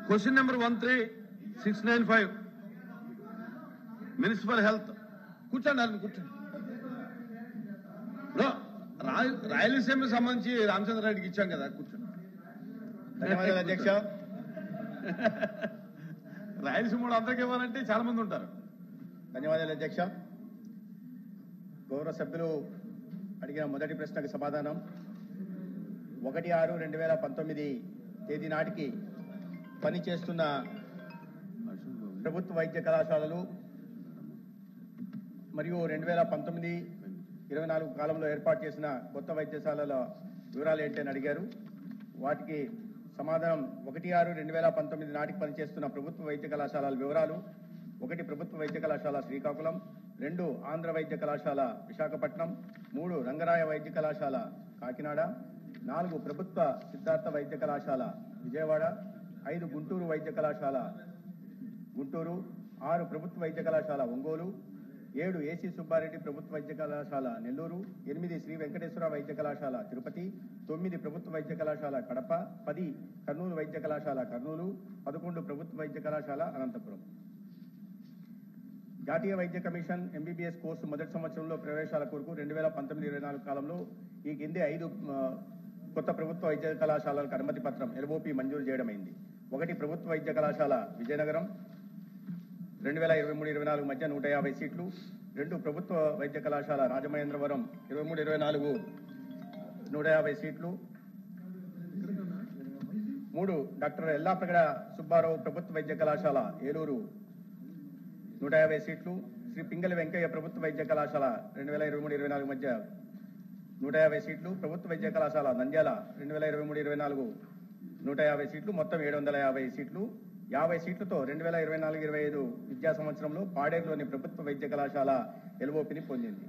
Question number 13695, Municipal Health. కూర్చోండి. రాయలసీమ సంబంధించి రామచంద్ర రెడ్డికి ఇచ్చాం కదా, కూర్చోండి. ధన్యవాదాలు అధ్యక్ష. రాయలసీమ అందరికీ ఇవ్వాలంటే చాలా మంది ఉంటారు. ధన్యవాదాలు అధ్యక్ష. గౌరవ సభ్యులు అడిగిన మొదటి ప్రశ్నకు సమాధానం 1/6/2019 తేదీ నాటికి పనిచేస్తున్న ప్రభుత్వ వైద్య కళాశాలలు మరియు 2019-24 కాలంలో ఏర్పాటు చేసిన కొత్త వైద్యశాలల వివరాలు ఏంటని అడిగారు. వాటికి సమాధానం 1/6/2019 నాటికి పనిచేస్తున్న ప్రభుత్వ వైద్య కళాశాలల వివరాలు: 1 ప్రభుత్వ వైద్య కళాశాల శ్రీకాకుళం, 2 ఆంధ్ర వైద్య కళాశాల విశాఖపట్నం, 3 రంగరాయ వైద్య కళాశాల కాకినాడ, 4 ప్రభుత్వ సిద్ధార్థ వైద్య కళాశాల విజయవాడ, 5 గుంటూరు వైద్య కళాశాల గుంటూరు, 6 ప్రభుత్వ వైద్య కళాశాల ఒంగోలు, 7 ఏసీ సుబ్బారెడ్డి ప్రభుత్వ వైద్య కళాశాల నెల్లూరు, 8 శ్రీ వెంకటేశ్వర వైద్య కళాశాల తిరుపతి, 9 ప్రభుత్వ వైద్య కళాశాల కడప, 10 కర్నూలు వైద్య కళాశాల కర్నూలు, 11 ప్రభుత్వ వైద్య కళాశాల అనంతపురం. జాతీయ వైద్య కమిషన్ ఎంబీబీఎస్ కోర్సు మొదటి సంవత్సరంలో ప్రవేశాల కొరకు 2019-24 కాలంలో ఈ కింది 5 కొత్త ప్రభుత్వ వైద్య కళాశాలలకు అనుమతి పత్రం ఎల్ఓపి మంజూరు చేయడమైంది. 1 ప్రభుత్వ వైద్య కళాశాల విజయనగరం 2023-24 మధ్య 150 సీట్లు, 2 ప్రభుత్వ వైద్య కళాశాల రాజమహేంద్రవరం 23-24 150 సీట్లు, 3 డాక్టర్ ఎల్లాప్రగడ సుబ్బారావు ప్రభుత్వ వైద్య కళాశాల ఏలూరు 150 సీట్లు, శ్రీ పింగళి వెంకయ్య ప్రభుత్వ వైద్య కళాశాల 2023-24 మధ్య 150 సీట్లు, ప్రభుత్వ వైద్య కళాశాల నంద్యాల 2023-24 150 సీట్లు, మొత్తం 750 సీట్లు. 50 సీట్లతో 2024-25 విద్యా సంవత్సరంలో పాడేరులోని ప్రభుత్వ వైద్య కళాశాల ఎల్ఓపిని పొందింది.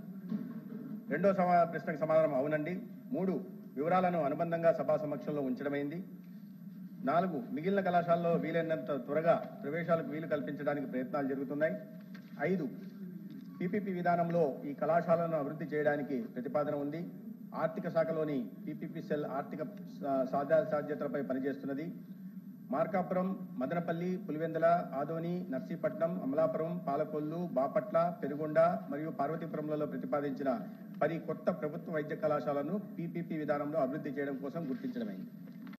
రెండో ప్రశ్నకు సమాధానం అవునండి. 3 వివరాలను అనుబంధంగా సభా సమక్షంలో ఉంచడమైంది. 4 మిగిలిన కళాశాలలో వీలైనంత త్వరగా ప్రవేశాలకు వీలు కల్పించడానికి ప్రయత్నాలు జరుగుతున్నాయి. 5 పీపీపీ విధానంలో ఈ కళాశాలను అభివృద్ధి చేయడానికి ప్రతిపాదన ఉంది. ఆర్థిక శాఖలోని పీపీపీ సెల్ ఆర్థిక సాధ్యతలపై పనిచేస్తున్నది. మార్కాపురం, మదనపల్లి, పులివెందుల, ఆదోని, నర్సీపట్నం, అమలాపురం, పాలకొల్లు, బాపట్ల, పెనుగొండ మరియు పార్వతీపురంలలో ప్రతిపాదించిన 10 కొత్త ప్రభుత్వ వైద్య కళాశాలను పీపీపీ విధానంలో అభివృద్ధి చేయడం కోసం గుర్తించడమైంది.